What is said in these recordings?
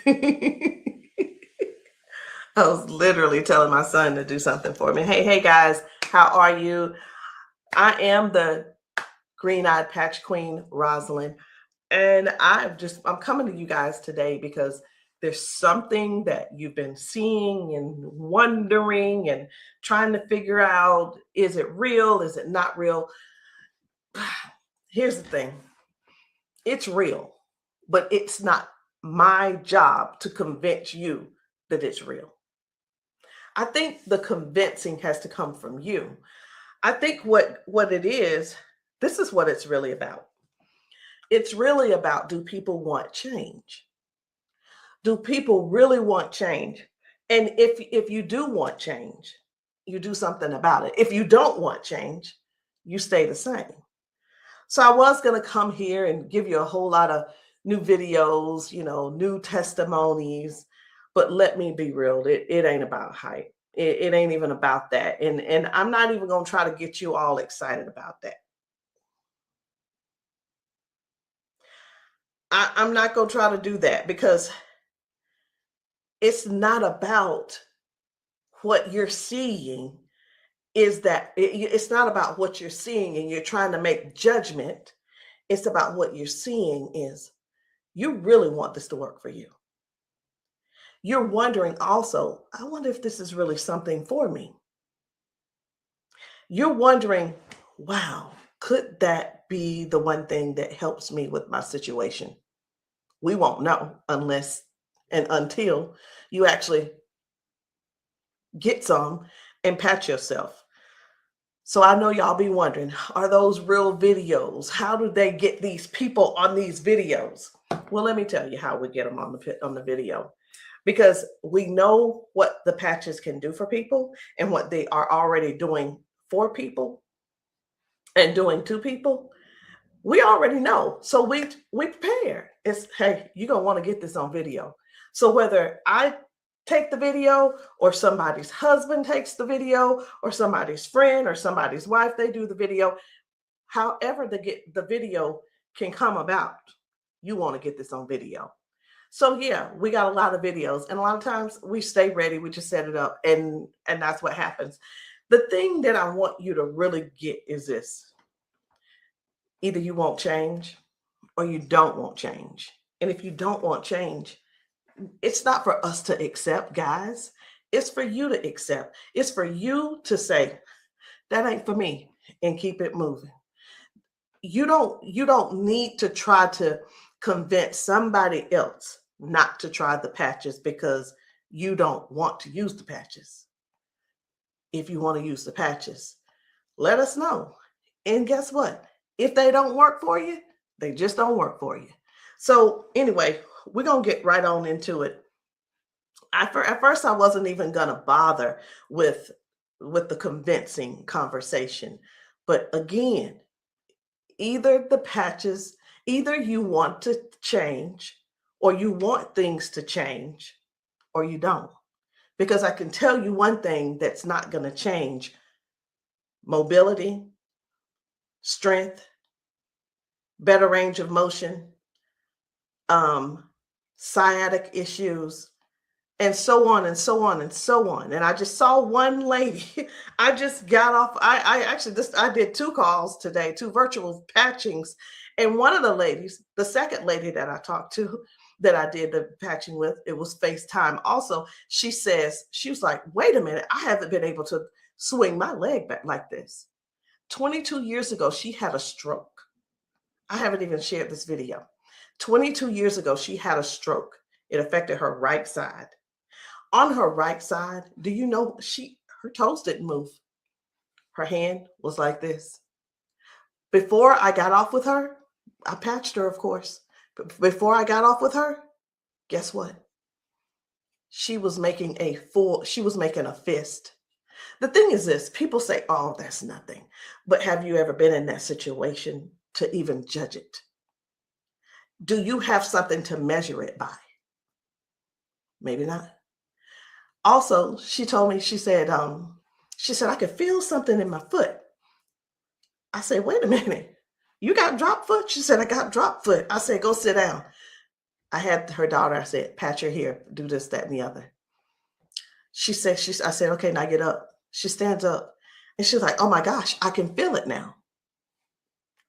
I was literally telling my son to do something for me. Hey guys, how are you? I am the green-eyed patch queen, Rosalind, and I'm coming to you guys today because there's something that you've been seeing and wondering and trying to figure out, is it real? Is it not real? Here's the thing. It's real, but it's not my job to convince you that it's real. I think the convincing has to come from you. I think what it is, this is what it's really about. It's really about, do people want change? Do people really want change? And if you do want change, you do something about it. If you don't want change, you stay the same. So I was going to come here and give you a whole lot of new videos, new testimonies, but let me be real, it ain't about hype. It ain't even about that. And I'm not even going to try to get you all excited about that. I'm not going to try to do that because it's not about what you're seeing. It's not about what you're seeing and you're trying to make judgment. It's about what you're seeing is you really want this to work for you. You're wondering also, I wonder if this is really something for me. You're wondering, wow, could that be the one thing that helps me with my situation? We won't know unless and until you actually get some and pat yourself. So I know y'all be wondering, are those real videos? How do they get these people on these videos? Well, let me tell you how we get them on the video. Because we know what the patches can do for people and what they are already doing for people and doing to people. We already know. So we prepare. It's, hey, you're going to want to get this on video. So whether I take the video or somebody's husband takes the video or somebody's friend or somebody's wife, they do the video, however the video can come about, you want to get this on video. So yeah, we got a lot of videos, and a lot of times we stay ready. We just set it up, and that's what happens. The thing that I want you to really get is this: either you won't change, or you don't want change. And if you don't want change, it's not for us to accept, guys. It's for you to accept. It's for you to say, that ain't for me, and keep it moving. You don't need to try to convince somebody else not to try the patches because you don't want to use the patches. If you want to use the patches, let us know. And guess what? If they don't work for you, they just don't work for you. So anyway, we're going to get right on into it. At first, I wasn't even going to bother with the convincing conversation. But again, either the patches, either you want to change or you want things to change or you don't. Because I can tell you one thing that's not going to change: mobility, strength, better range of motion, sciatic issues, and so on and so on and so on. And I just saw one lady. I just got off. I did 2 calls today, 2 virtual patchings. And one of the ladies, the second lady that I talked to, that I did the patching with, it was FaceTime also. She was like, wait a minute, I haven't been able to swing my leg back like this. 22 years ago, she had a stroke. I haven't even shared this video. 22 years ago, she had a stroke. It affected her right side. On her right side, do you know her toes didn't move? Her hand was like this. Before I got off with her, I patched her, of course. But before I got off with her, guess what? She was making a fist. The thing is this: people say, oh, that's nothing. But have you ever been in that situation to even judge it? Do you have something to measure it by? Maybe not. Also, she told me, she said, I could feel something in my foot. I said, wait a minute, you got drop foot? She said, I got drop foot. I said, go sit down. I had her daughter, I said, pat your hair, do this, that, and the other. I said, okay, now get up. She stands up and she's like, oh my gosh, I can feel it now.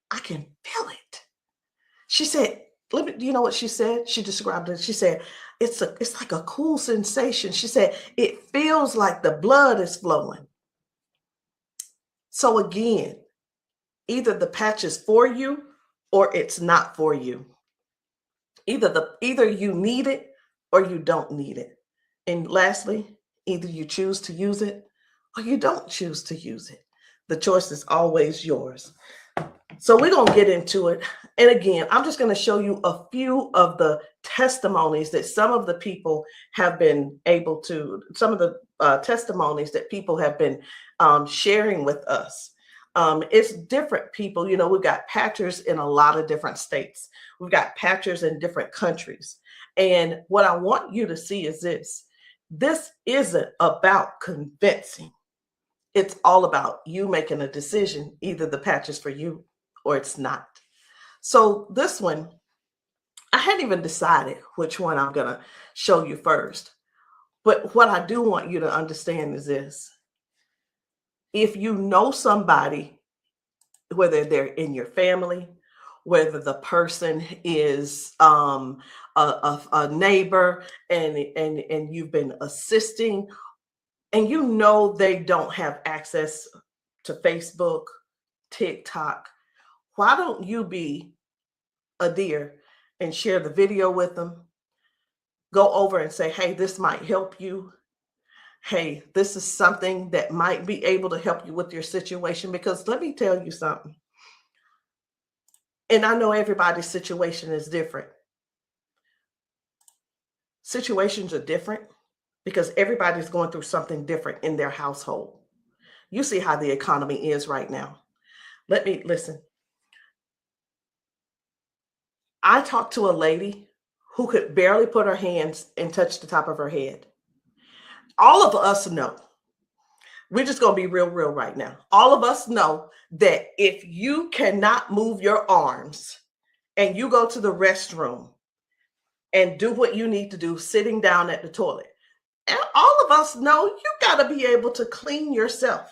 I can feel it. She said, let me, you know what she said? She described it. She said, it's like a cool sensation. She said, it feels like the blood is flowing. So again, either the patch is for you or it's not for you. Either you need it or you don't need it. And lastly, either you choose to use it or you don't choose to use it. The choice is always yours. So we're going to get into it. And again, I'm just going to show you a few of the testimonies that some of the people have been able to, some of the testimonies that people have been sharing with us. It's different people. You know, we've got patchers in a lot of different states. We've got patchers in different countries. And what I want you to see is this. This isn't about convincing. It's all about you making a decision. Either the patch is for you or it's not. So this one, I hadn't even decided which one I'm going to show you first. But what I do want you to understand is this. If you know somebody, whether they're in your family, whether the person is a neighbor and you've been assisting, and you know they don't have access to Facebook, TikTok, why don't you be a dear and share the video with them? Go over and say, hey, this might help you. Hey, this is something that might be able to help you with your situation. Because let me tell you something. And I know everybody's situation is different. Situations are different because everybody's going through something different in their household. You see how the economy is right now. Let me listen. I talked to a lady who could barely put her hands and touch the top of her head. All of us know, we're just going to be real right now. All of us know that if you cannot move your arms and you go to the restroom and do what you need to do sitting down at the toilet, and all of us know you got to be able to clean yourself.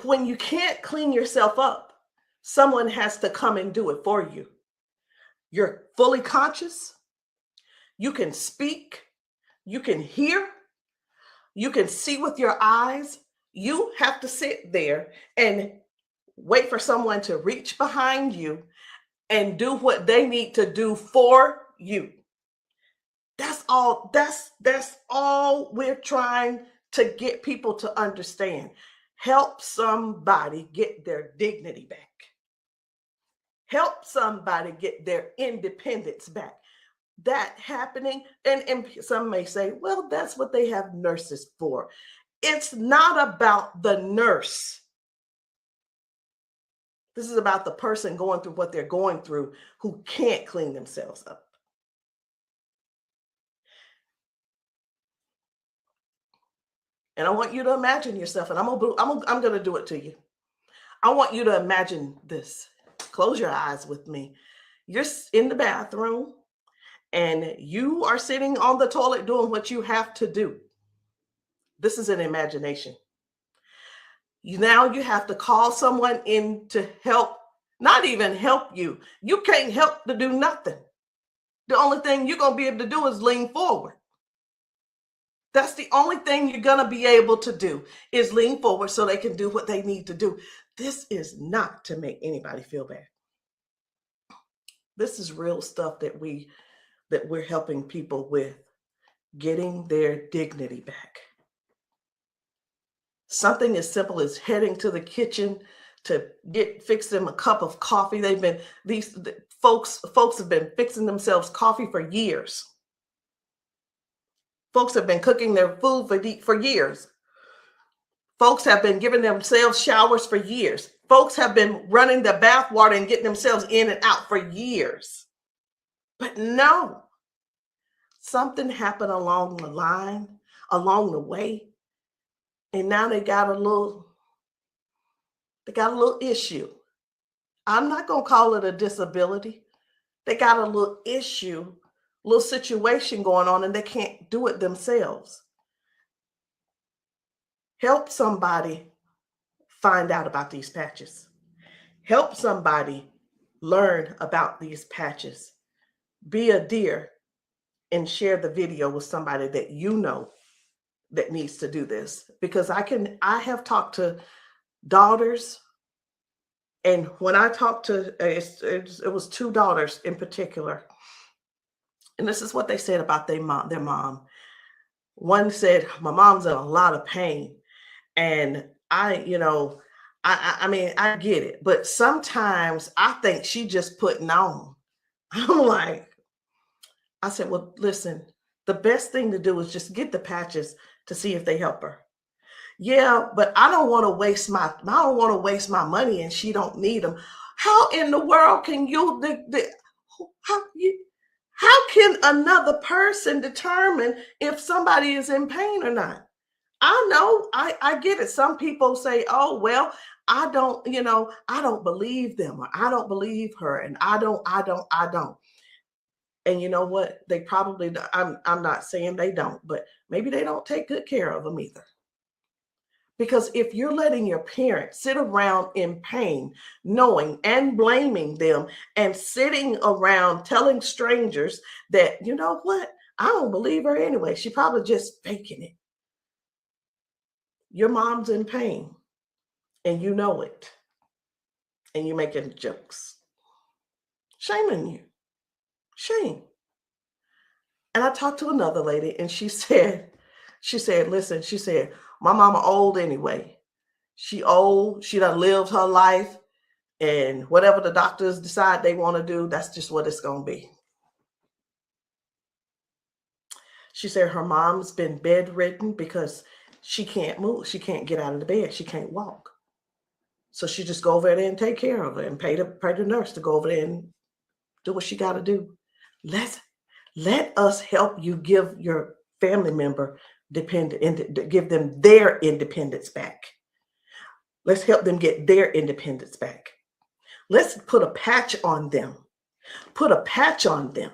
When you can't clean yourself up, someone has to come and do it for you. You're fully conscious. You can speak. You can hear. You can see with your eyes. You have to sit there and wait for someone to reach behind you and do what they need to do for you. That's all we're trying to get people to understand. Help somebody get their dignity back. Help somebody get their independence back. That happening, and some may say, well, that's what they have nurses for. It's not about the nurse. This is about the person going through what they're going through who can't clean themselves up. And I want you to imagine yourself, and I'm going to do it to you. I want you to imagine this. Close your eyes with me. You're in the bathroom and you are sitting on the toilet doing what you have to do. This is an imagination. Now you have to call someone in to help, not even help you. You can't help to do nothing. The only thing you're going to be able to do is lean forward. That's the only thing you're going to be able to do is lean forward so they can do what they need to do. This is not to make anybody feel bad. This is real stuff that we're helping people with, getting their dignity back. Something as simple as heading to the kitchen to fix them a cup of coffee. These folks have been fixing themselves coffee for years. Folks have been cooking their food for years. Folks have been giving themselves showers for years. Folks have been running the bath water and getting themselves in and out for years. But no, something happened along the line, along the way, and now they got a little issue. I'm not going to call it a disability They got a little issue, little situation going on, and they can't do it themselves. Help somebody find out about these patches. Help somebody learn about these patches. Be a dear and share the video with somebody that you know that needs to do this. Because I have talked to daughters, and when I talked to, it was two daughters in particular, and this is what they said about their mom. One said, my mom's in a lot of pain. And I mean, I get it, but sometimes I think she just putting on. I'm like, I said, well, listen, the best thing to do is just get the patches to see if they help her. Yeah, but I don't want to waste my money and she don't need them. How in the world can how can another person determine if somebody is in pain or not? I know, I get it. Some people say, oh, well, I don't believe them, or I don't believe her, and I don't. And you know what? They probably, I'm not saying they don't, but maybe they don't take good care of them either. Because if you're letting your parents sit around in pain, knowing and blaming them, and sitting around telling strangers that, you know what, I don't believe her anyway, she probably just faking it. Your mom's in pain and you know it, and you're making jokes. Shame on you. Shame. And I talked to another lady and she said, listen, she said, my mama old anyway. She old, she done lived her life, and whatever the doctors decide they want to do, that's just what it's going to be. She said her mom's been bedridden because she can't move. She can't get out of the bed. She can't walk. So she just go over there and take care of her and pay the nurse to go over there and do what she got to do. Let us help you give your family member give them their independence back. Let's help them get their independence back. Let's put a patch on them. Put a patch on them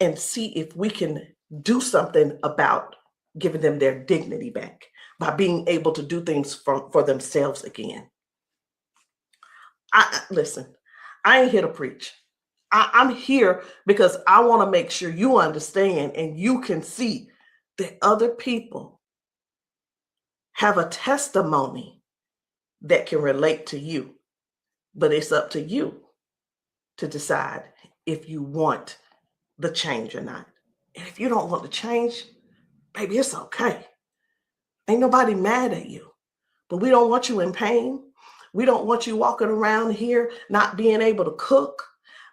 and see if we can do something about giving them their dignity back by being able to do things for themselves again. Listen, I ain't here to preach. I'm here because I want to make sure you understand and you can see that other people have a testimony that can relate to you. But it's up to you to decide if you want the change or not. And if you don't want the change, baby, it's okay. Ain't nobody mad at you. But we don't want you in pain. We don't want you walking around here not being able to cook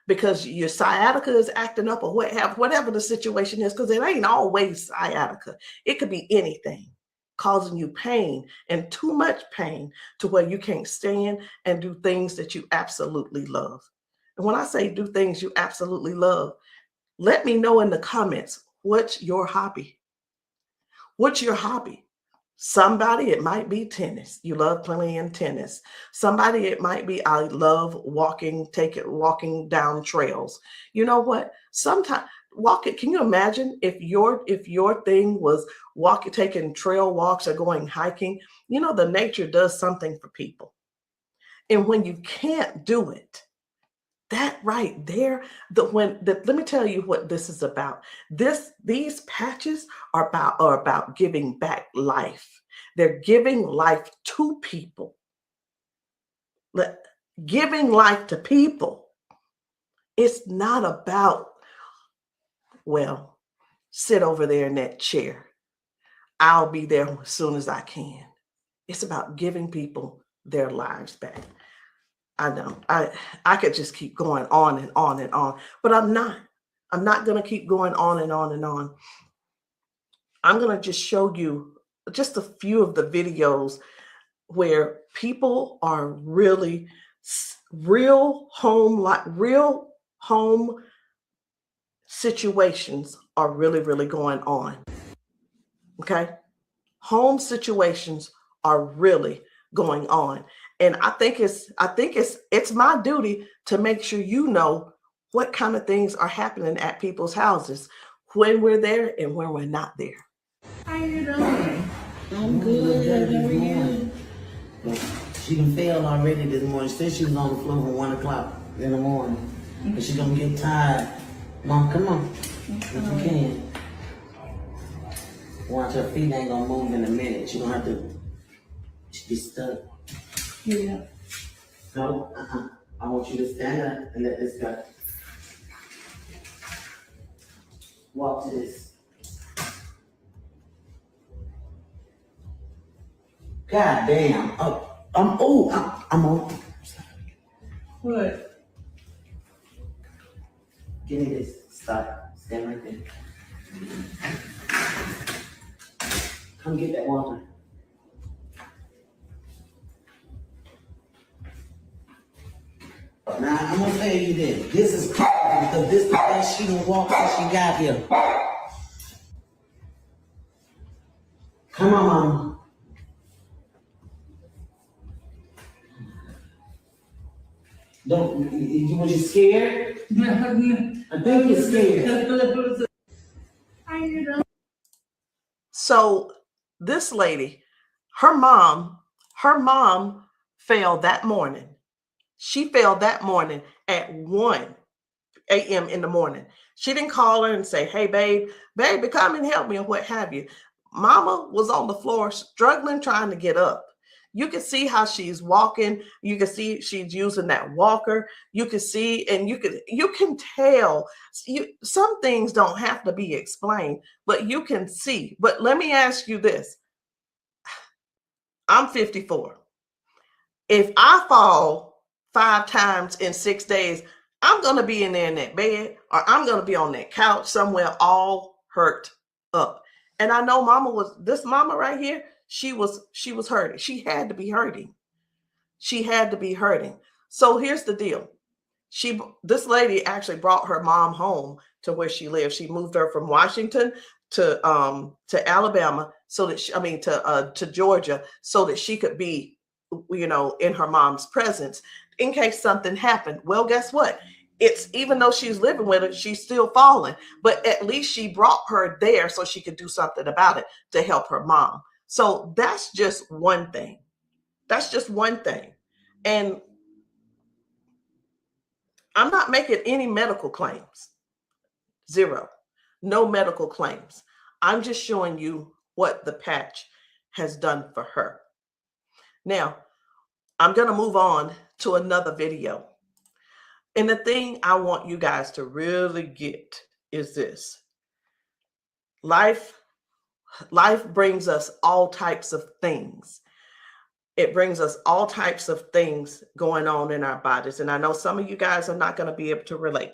because your sciatica is acting up, or whatever the situation is, because it ain't always sciatica. It could be anything causing you pain, and too much pain to where you can't stand and do things that you absolutely love. And when I say do things you absolutely love, let me know in the comments, what's your hobby? What's your hobby? Somebody, it might be tennis. You love playing tennis. Somebody, it might be, I love walking down trails. You know what? Sometimes walking, can you imagine if your thing was taking trail walks or going hiking? You know, the nature does something for people. And when you can't do it, that right there, let me tell you what this is about. These patches are about giving back life. They're giving life to people. Giving life to people. It's not about, well, sit over there in that chair. I'll be there as soon as I can. It's about giving people their lives back. I know I could just keep going on and on and on, but I'm not going to keep going on and on and on. I'm going to just show you just a few of the videos where people are really real home situations are really going on. Okay. Home situations are really going on. And I think it's my duty to make sure you know what kind of things are happening at people's houses when we're there and when we're not there. How you doing? I'm good. How are you? She done failed already this morning. She said she was on the floor from 1 o'clock in the morning. But she gonna get tired. Mom, come on. If you can. Watch, her feet ain't gonna move in a minute. She gonna have to be stuck. Yeah. No, I want you to stand up and let this go. Walk to this. God damn. I'm on. What? Give me this. Stop. Stand right there. Come get that water. Now, I'm gonna tell you this. This is powerful because this is the best she done walked since she got here. Come on, Mama. Was you scared? I think you're scared. How you doing? So this lady, her mom fell that morning. She fell that morning at 1 a.m. in the morning. She didn't call her and say, hey, baby, come and help me, or what have you. Mama was on the floor struggling, trying to get up. You can see how she's walking. You can see she's using that walker. You can see, and you can tell. Some things don't have to be explained, but you can see. But let me ask you this. I'm 54. If I fall 5 times in 6 days, I'm going to be in there in that bed, or I'm going to be on that couch somewhere all hurt up. And I know this mama right here, she was hurting. She had to be hurting. She had to be hurting. So here's the deal. This lady actually brought her mom home to where she lived. She moved her from Washington to Alabama to Georgia, so that she could be, in her mom's presence in case something happened. Well, guess what? It's, even though she's living with her, she's still falling, but at least she brought her there so she could do something about it to help her mom. So that's just one thing. That's just one thing. And I'm not making any medical claims. Zero. No medical claims. I'm just showing you what the patch has done for her. Now, I'm going to move on to another video. And the thing I want you guys to really get is this. Life brings us all types of things. It brings us all types of things going on in our bodies. And I know some of you guys are not going to be able to relate,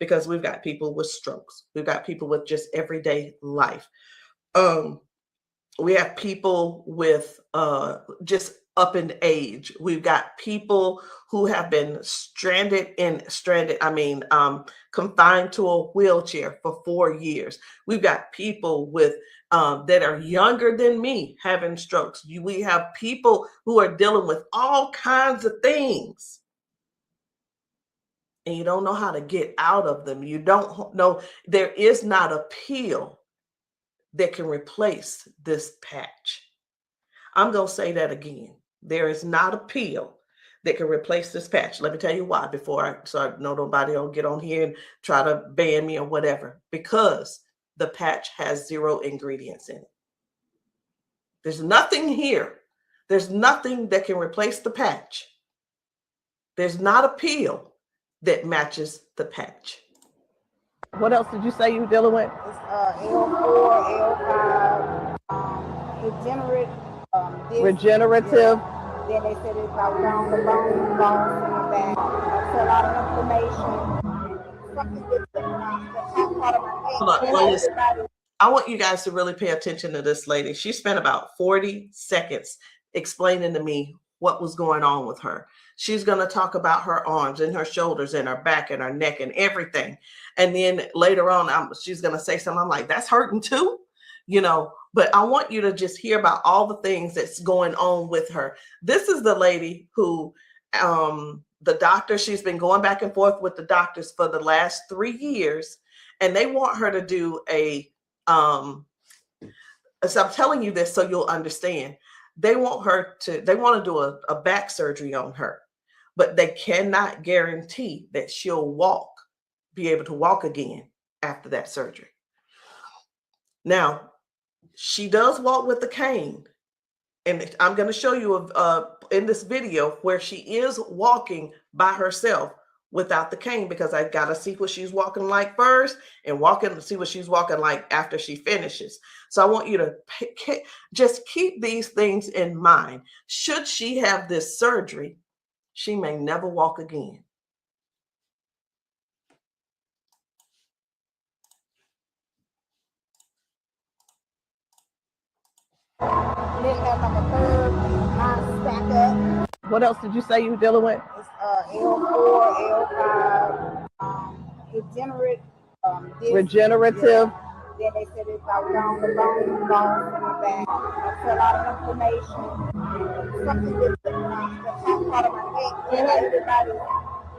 because we've got people with strokes. We've got people with just everyday life. We have people with just up in age. We've got people who have been confined to a wheelchair for 4 years. We've got people with that are younger than me having strokes. We have people who are dealing with all kinds of things, and you don't know how to get out of them. You don't know. There is not a pill that can replace this patch. I'm going to say that again. There is not a pill that can replace this patch. Let me tell you why, so I know nobody will get on here and try to ban me or whatever. Because the patch has 0 ingredients in it. There's nothing here. There's nothing that can replace the patch. There's not a pill that matches the patch. What else did you say you were dealing with? It's L4, L5, regenerative. Yeah. Then they said it's about down the bone, bones in the back. That's a lot of inflammation. Something that's part of my head. I want you guys to really pay attention to this lady. She spent about 40 seconds explaining to me what was going on with her. She's going to talk about her arms and her shoulders and her back and her neck and everything. And then later on, she's going to say something. I'm like, that's hurting too, but I want you to just hear about all the things that's going on with her. This is the lady who the doctor, she's been going back and forth with the doctors for the last 3 years, and they want her to do a so I'm telling you this so you'll understand. They want to do a back surgery on her, but they cannot guarantee that she'll be able to walk again after that surgery. Now, she does walk with the cane, and I'm going to show you in this video where she is walking by herself without the cane, because I got to see what she's walking like first and see what she's walking like after she finishes. So I want you to just keep these things in mind. Should she have this surgery, she may never walk again. Then have like a curve, mine stack up. What else did you say you were dealing with? It's L4, L5, Regenerative. Yeah. Then they said it's like down the bone in the back. That's a lot of inflammation. Something with the top part of my neck. And everybody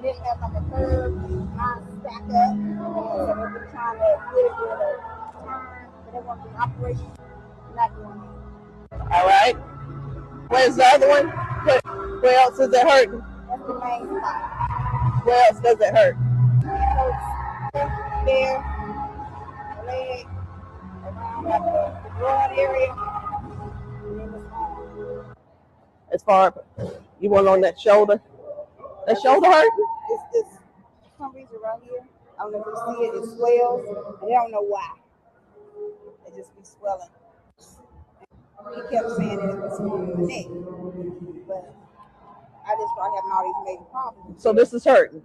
didn't have like a curve, mine stack up. So they've been trying to get it with a turn, but they want the operation. Not doing it. All right. Where's the other one? Where else is it hurting? That's the main spot. Where else does it hurt? It hurts there, leg, around like the broad area, and then it's on. As far you want on that shoulder? That shoulder hurt? It's this, for some reason right here, I don't know if you see it, it swells, and they don't know why. It just be swelling. He kept saying that it was on the neck, but I just started having all these major problems. So this is hurting.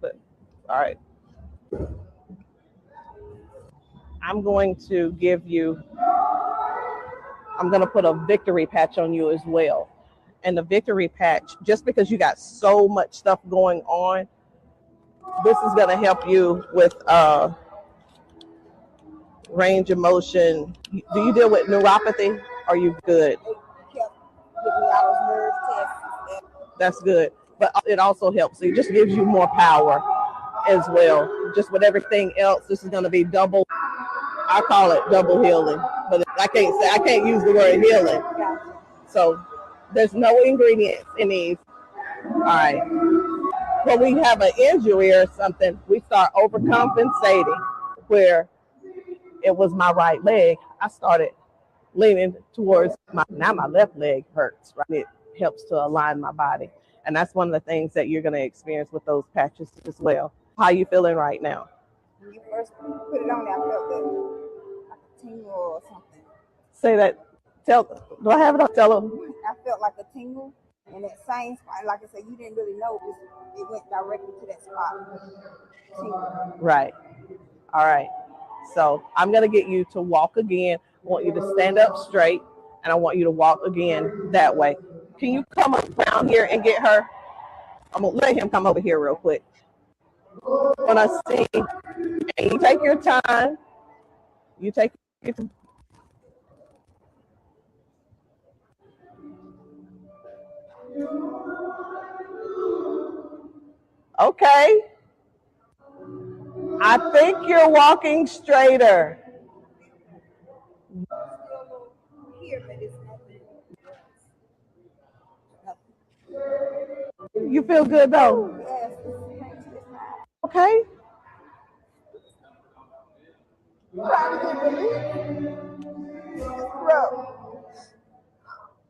But, all right. I'm going to put a victory patch on you as well. And the victory patch, just because you got so much stuff going on, this is going to help you with range of motion. Do you deal with neuropathy? Are you good? They kept giving me all those nerve tests. That's good. But it also helps. It just gives you more power as well. Just with everything else, this is going to be double. I call it double healing, but I can't use the word healing. So there's no ingredients in these. All right. When we have an injury or something, we start overcompensating. Where it was my right leg, I started leaning towards my left leg hurts, right? It helps to align my body. And that's one of the things that you're going to experience with those patches as well. How are you feeling right now? When you first put it on there, I felt like a tingle or something. Say that. Do I have it up? Tell them. I felt like a tingle in that same spot. Like I said, you didn't really know it went directly to that spot. Tingle. Right. All right. So I'm going to get you to walk again. I want you to stand up straight, and I want you to walk again that way. Can you come around here and get her? I'm going to let him come over here real quick. When I sing, and you take your time. You take your time. Okay. I think you're walking straighter. You feel good though? Okay.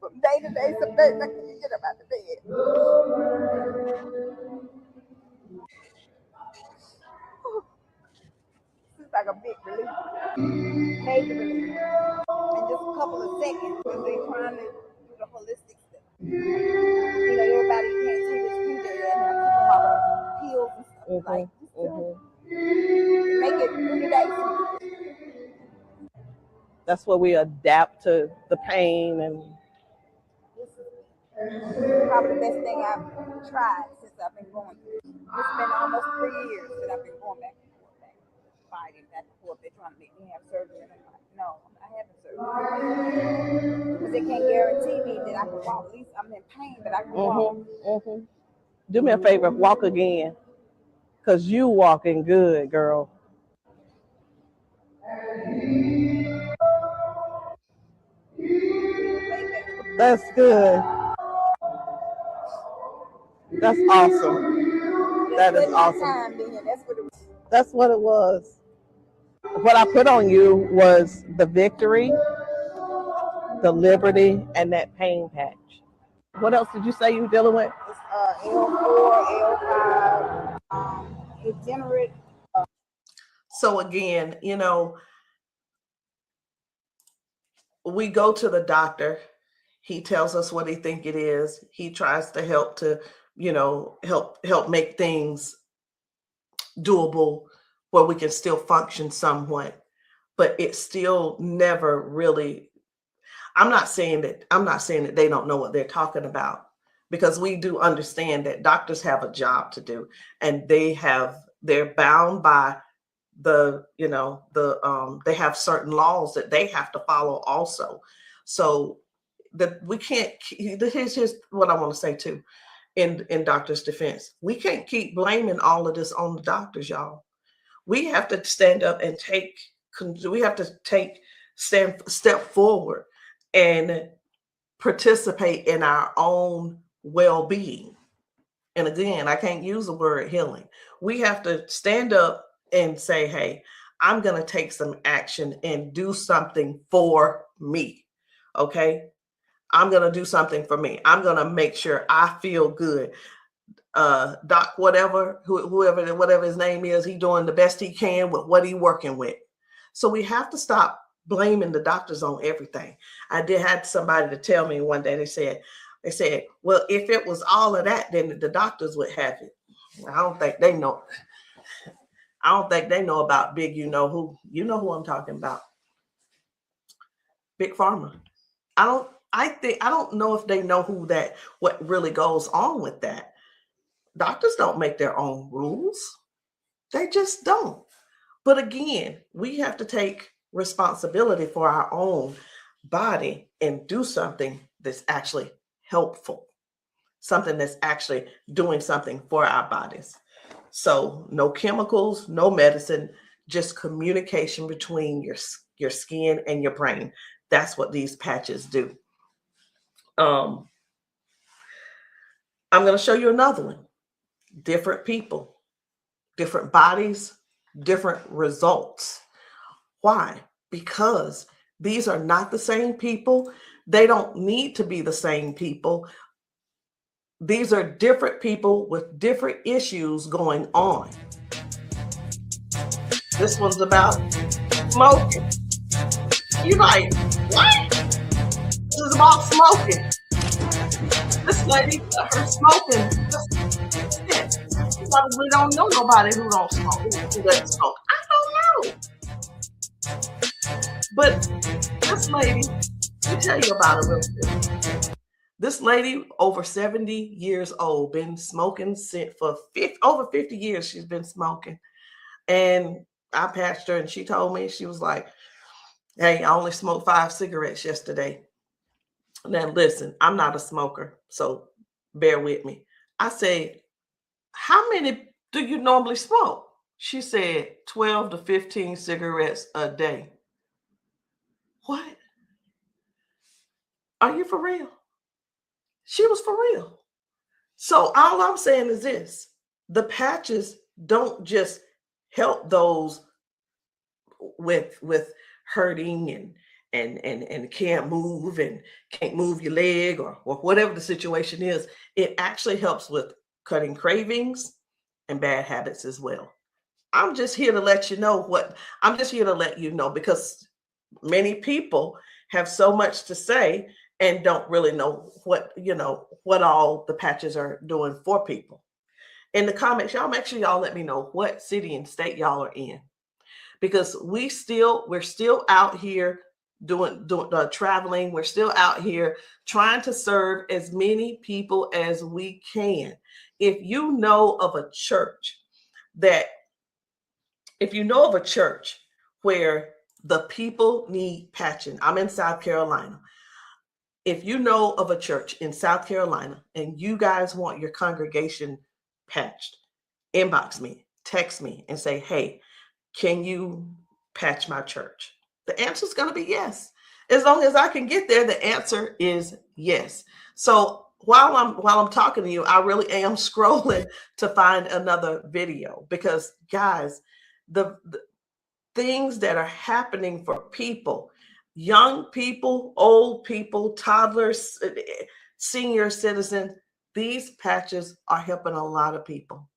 From day to day, some days I can't get up out of bed. It's like a big relief, major relief, in just a couple of seconds because they're trying to do the holistic stuff. You know, everybody can't see this picture and I keep them all the pills and stuff like make it 3 days. That's where we adapt to the pain, and this is probably the best thing I've tried since I've been going through. It's been almost 3 years that I've been going back and forth, fighting back and forth. They're trying to make me have surgery, and I'm like, no, I'm not having surgery because they can't guarantee me that I can walk. At least I'm in pain, but I can walk. Do me a favor, walk again, because you walking good, girl. That's good. That's awesome. That is awesome. That's what it was. What I put on you was the victory, the liberty, and that pain patch. What else did you say you were dealing with? It's L4, L5, degenerate. So again, we go to the doctor. He tells us what he think it is. He tries to help help make things doable where we can still function somewhat, but it's still never really. I'm not saying that they don't know what they're talking about, because we do understand that doctors have a job to do, and they're bound by they have certain laws that they have to follow also. So that we can't. Here's what I want to say too. In doctors' defense, we can't keep blaming all of this on the doctors, y'all. We have to stand up and step forward and participate in our own well-being. And again, I can't use the word healing. We have to stand up and say, hey, I'm going to take some action and do something for me. Okay. I'm going to do something for me. I'm going to make sure I feel good. Doc, whatever his name is, he's doing the best he can with what he's working with. So we have to stop blaming the doctors on everything. I had somebody to tell me one day, they said, well, if it was all of that, then the doctors would have it. I don't think they know. I don't think they know about big, you know who I'm talking about. Big Pharma. I don't know if they know what really goes on with that. Doctors don't make their own rules. They just don't. But again, we have to take responsibility for our own body and do something that's actually helpful, something that's actually doing something for our bodies. So no chemicals, no medicine, just communication between your skin and your brain. That's what these patches do. I'm going to show you another one. Different people, different bodies, different results. Why? Because these are not the same people. They don't need to be the same people. These are different people with different issues going on. This one's about smoking. You're like, what? This is about smoking. This lady, her smoking. You probably don't know nobody who don't smoke, who doesn't smoke. I don't know. But this lady, let me tell you about her real quick. This lady, over 70 years old, been smoking for over 50 years. She's been smoking. And I patched her, and she told me, she was like, hey, I only smoked 5 cigarettes yesterday. Now, listen, I'm not a smoker, so bear with me. I said, how many do you normally smoke? She said 12 to 15 cigarettes a day. What? Are you for real? She was for real. So all I'm saying is this: the patches don't just help those with hurting and can't move and can't move your leg or whatever the situation is. It actually helps with cutting cravings and bad habits as well. I'm just here to let you know because many people have so much to say and don't really know what all the patches are doing for people. In the comments, y'all make sure y'all let me know what city and state y'all are in, because we're still out here doing traveling. We're still out here trying to serve as many people as we can. If you know of a church where the people need patching, I'm in South Carolina. if you know of a church in South Carolina and you guys want your congregation patched, inbox me, text me, and say, hey, can you patch my church? The answer is going to be yes. As long as I can get there, the answer is yes. So while I'm talking to you, I really am scrolling to find another video, because guys, the things that are happening for people, young people, old people, toddlers, senior citizens, these patches are helping a lot of people.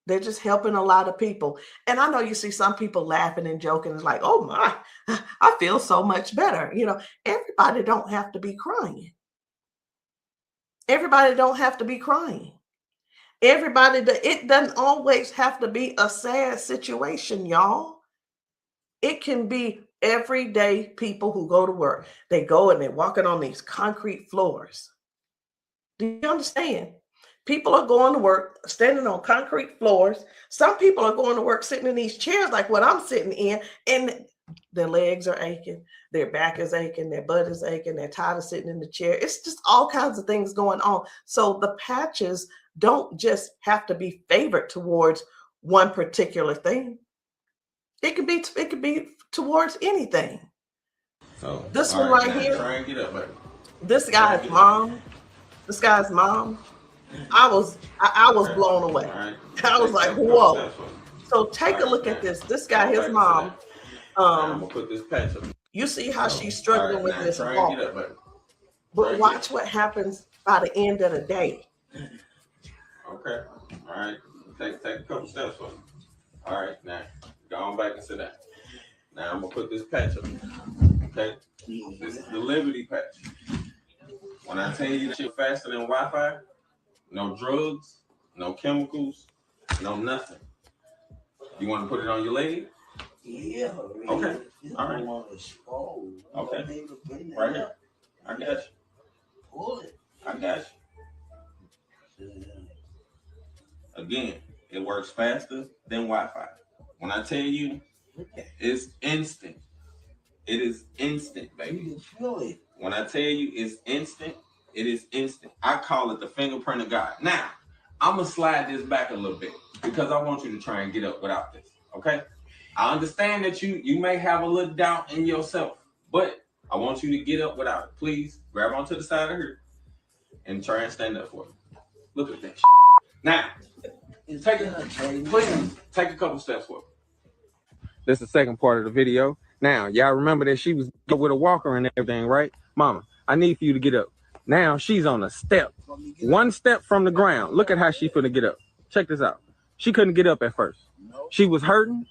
They're just helping a lot of people. And I know you see some people laughing and joking. It's like, oh my, I feel so much better. You know, everybody don't have to be crying. Everybody don't have to be crying. It doesn't always have to be a sad situation, y'all. It can be everyday people who go to work. They go and they're walking on these concrete floors. Do you understand? People are going to work standing on concrete floors. Some people are going to work sitting in these chairs like what I'm sitting in, and their legs are aching, their back is aching, their butt is aching, they're tired of sitting in the chair. It's just all kinds of things going on. So the patches don't just have to be favored towards one particular thing. It could be towards anything. So this one right here, try and get up, baby. This guy's mom, I was blown away. Right. I was like, whoa. So take a look at this. This guy, his mom, I'm gonna put this patch up. you see how she's struggling with this try walk. and get up, baby. But watch what happens by the end of the day. Okay. All right. Take a couple steps for me. All right. Now go on back and sit down. Now I'm gonna put this patch up. Okay. This is the Liberty patch. When I tell you that you're faster than Wi-Fi, no drugs, no chemicals, no nothing. You want to put it on your leg? Yeah. Okay. All right. Okay. Right here. I got you. Pull it. I got you. Again, it works faster than Wi-Fi. When I tell you, it's instant. It is instant, baby. You can feel it. When I tell you it's instant, it is instant. I call it the fingerprint of God. Now, I'm going to slide this back a little bit because I want you to try and get up without this, okay? I understand that you may have a little doubt in yourself, but I want you to get up without it. Please grab onto the side of her and try and stand up for me. Look at that shit. Now, please take a couple steps for me. This is the second part of the video. Now, y'all remember that she was with a walker and everything, right? Mama, I need for you to get up. Now she's on a step. One step from the ground. Look at how she finna get up. Check this out. She couldn't get up at first. She was hurting.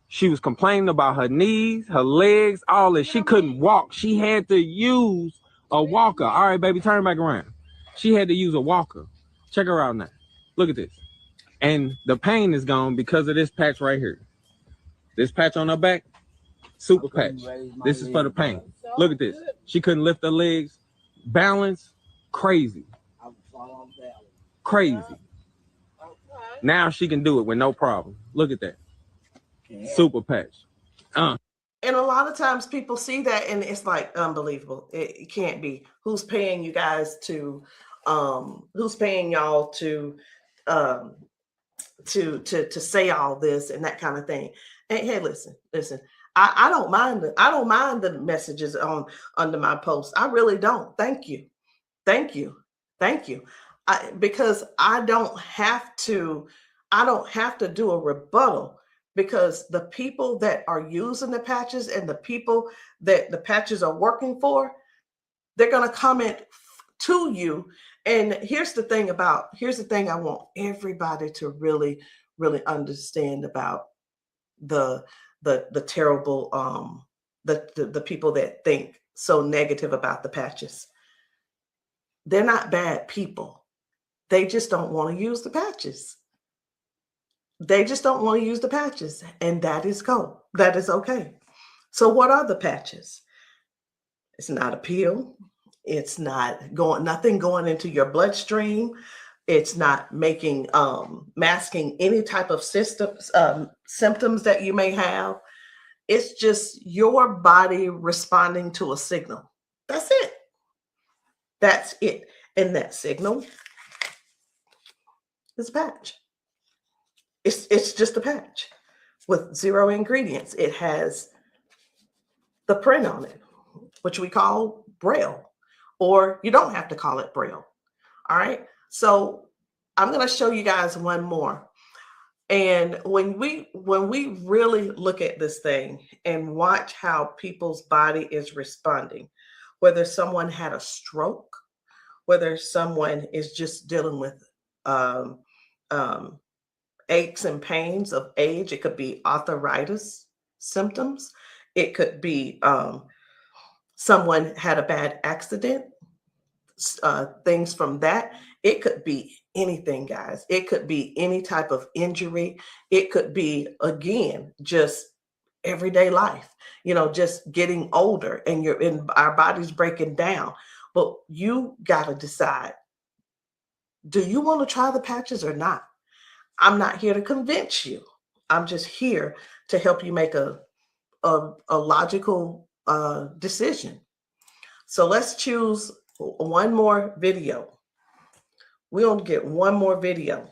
She was complaining about her knees, her legs, all this. She couldn't walk. She had to use a walker. All right, baby, turn back around. She had to use a walker. Check her out now. Look at this. And the pain is gone because of this patch right here. This patch on her back, super patch. This is for the pain. Look at this. She couldn't lift her legs. Balance, crazy. Crazy. Now she can do it with no problem. Look at that. Super patch. And a lot of times people see that and it's like unbelievable. It can't be. Who's paying you guys to who's paying y'all to say all this and that kind of thing. And hey, listen. I don't mind the messages under my post. I really don't. Thank you. Because I don't have to do a rebuttal, because the people that are using the patches and the people that the patches are working for, they're going to comment to you. And here's the thing I want everybody to really, really understand about the terrible, the people that think so negative about the patches. They're not bad people. They just don't want to use the patches. And that is cool. That is okay. So what are the patches? It's not a pill. It's not nothing going into your bloodstream. It's not masking any type of symptoms that you may have. It's just your body responding to a signal. That's it. That's it. And that signal is a patch. It's just a patch with 0 ingredients. It has the print on it, which we call Braille, or you don't have to call it Braille. All right. So I'm going to show you guys one more. And when we really look at this thing and watch how people's body is responding, whether someone had a stroke, whether someone is just dealing with aches and pains of age, it could be arthritis symptoms, it could be someone had a bad accident, things from that. It could be anything, guys. It could be any type of injury. It could be, again, just everyday life, just getting older and our body's breaking down. But you got to decide, do you want to try the patches or not? I'm not here to convince you. I'm just here to help you make a logical decision. So let's choose one more video. We're going to get one more video.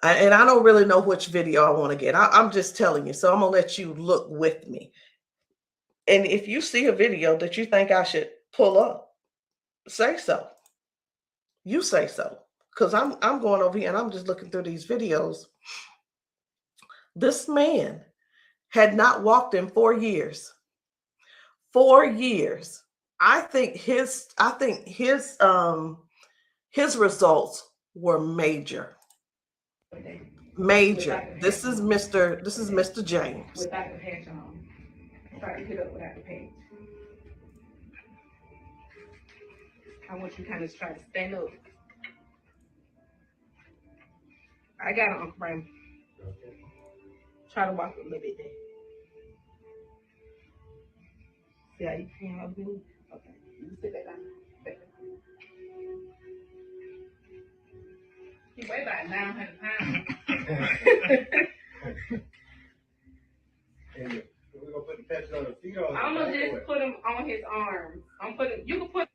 And I don't really know which video I want to get. I'm just telling you. So I'm going to let you look with me. And if you see a video that you think I should pull up, say so. You say so. Because I'm going over here and I'm just looking through these videos. This man had not walked in 4 years. 4 years. I think his results were major. Major. This is Mr. James. Without the patch on. Try to get up without the patch. I want you to kind of try to stand up. I got it, Uncle Brian. Try to walk a little bit there. See how you can up here? Okay. You sit back down. Back down. He weigh about 900 pounds. We're gonna put the patch on his feet. I'm gonna just put him on his arms. You can put,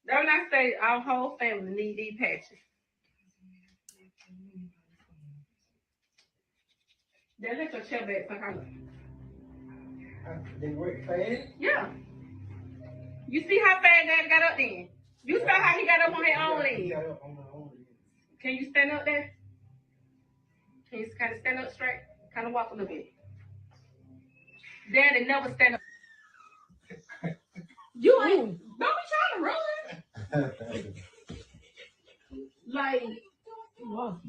that when I say our whole family need these patches. Then let your chair back some kind of. They work fast? Yeah. You see how fast Daddy got up then? You saw how he got up on his own leg. Can you stand up there? Can you kind of stand up straight? Kind of walk a little bit. Daddy never stand up. You ain't, don't be trying to run. Like,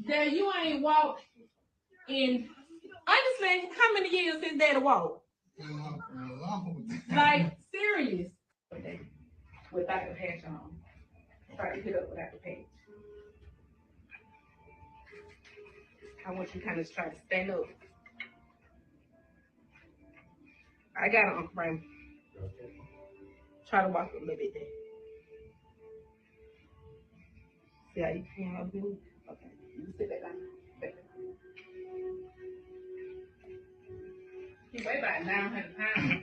Dad, you ain't walked in, honestly, how many years since Daddy walked? Like, serious. Without the patch on. Try to get up without the patch. I want you to kind of try to stand up. I got it, Uncle Brian. Try to walk a little bit there. See how you can up here? Okay. You sit back down. Back down. He weigh about 900 pounds.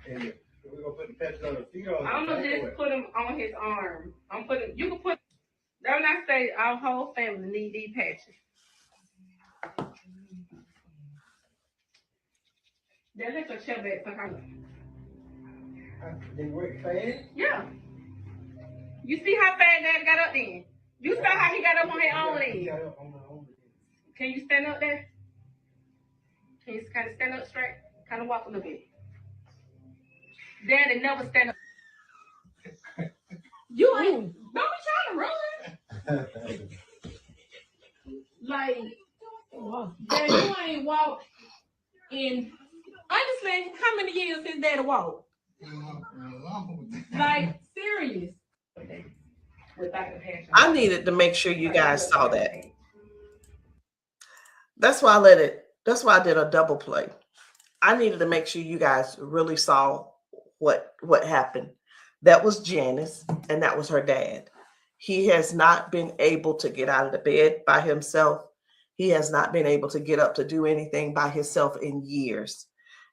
We're gonna put the patch on his feet. I'm gonna just put him on his arm. You can put, that when I say our whole family need these patches. Then let your chair back some kind of. They work fast? Yeah. You see how fast Daddy got up then? You saw how he got up on his own leg. Can you stand up there? Can you kind of stand up straight? Kind of walk a little bit. Daddy never stand up. You ain't, don't be trying to run. Like, Dad, you ain't walked in, honestly, how many years since Daddy walked? Like, serious. Without the patch on. I needed to make sure you guys saw that. That's why I did a double play. I needed to make sure you guys really saw what happened. That was Janice, and that was her dad. He has not been able to get out of the bed by himself. He has not been able to get up to do anything by himself in years.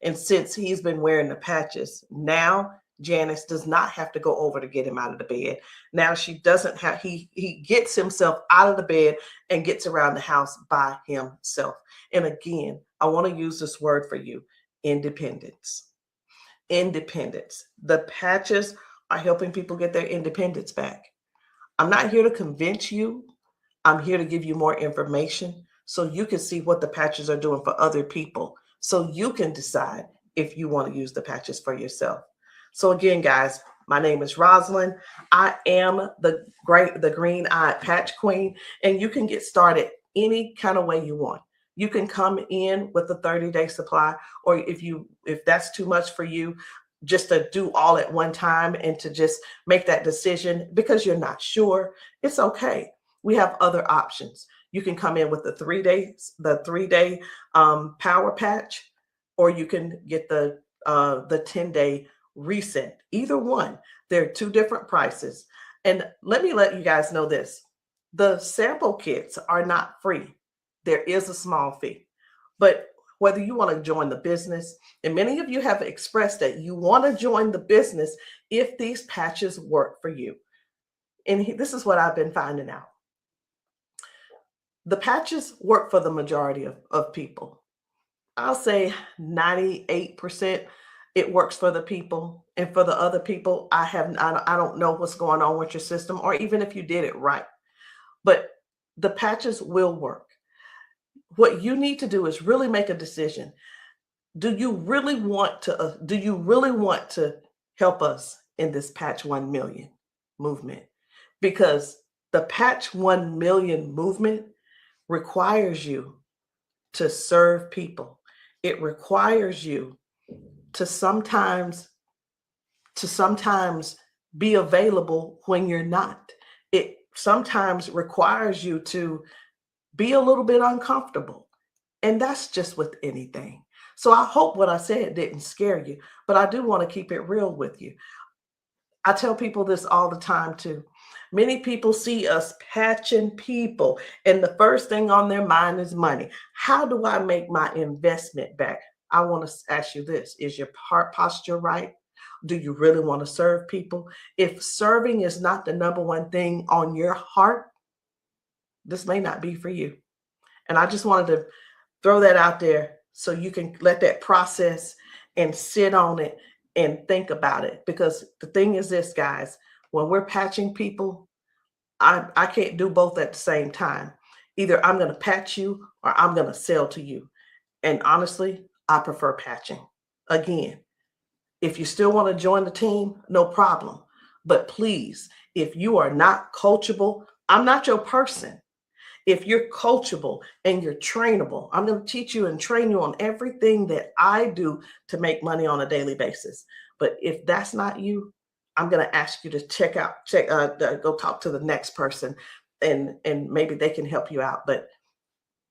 And since he's been wearing the patches, now Janice does not have to go over to get him out of the bed. Now she doesn't have, he gets himself out of the bed and gets around the house by himself. And again, I want to use this word for you, independence. Independence. The patches are helping people get their independence back. I'm not here to convince you. I'm here to give you more information so you can see what the patches are doing for other people, so you can decide if you want to use the patches for yourself. So again, guys, my name is Rosalind. I am the green-eyed patch queen, and you can get started any kind of way you want. You can come in with a 30-day supply, or if that's too much for you, just to do all at one time and to just make that decision because you're not sure, it's okay. We have other options. You can come in with the 3-day power patch, or you can get the 10-day reset. Either one. There are two different prices. And let me let you guys know this. The sample kits are not free. There is a small fee. But whether you want to join the business, and many of you have expressed that you want to join the business if these patches work for you. And this is what I've been finding out. The patches work for the majority of people. I'll say 98% it works for the people. And for the other people, I don't know what's going on with your system, or even if you did it right. But the patches will work. What you need to do is really make a decision. Do you really want to help us in this Patch 1 Million movement? Because the Patch 1 Million movement requires you to serve people. It requires you to sometimes be available when you're not. It sometimes requires you to be a little bit uncomfortable. And that's just with anything. So I hope what I said didn't scare you, but I do want to keep it real with you. I tell people this all the time too. Many people see us patching people, and the first thing on their mind is money. How do I make my investment back? I want to ask you this. Is your heart posture right? Do you really want to serve people? If serving is not the number one thing on your heart, this may not be for you. And I just wanted to throw that out there so you can let that process and sit on it and think about it. Because the thing is this, guys, when we're patching people, I can't do both at the same time. Either I'm going to patch you or I'm going to sell to you. And honestly, I prefer patching. Again, if you still want to join the team, no problem. But please, if you are not coachable, I'm not your person. If you're coachable and you're trainable, I'm going to teach you and train you on everything that I do to make money on a daily basis. But if that's not you, I'm going to ask you to go talk to the next person, and maybe they can help you out. But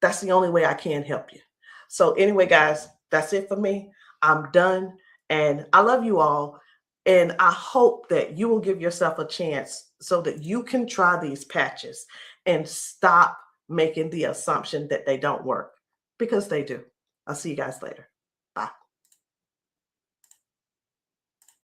that's the only way I can help you. So anyway, guys, that's it for me. I'm done. And I love you all. And I hope that you will give yourself a chance so that you can try these patches and stop making the assumption that they don't work, because they do. I'll see you guys later.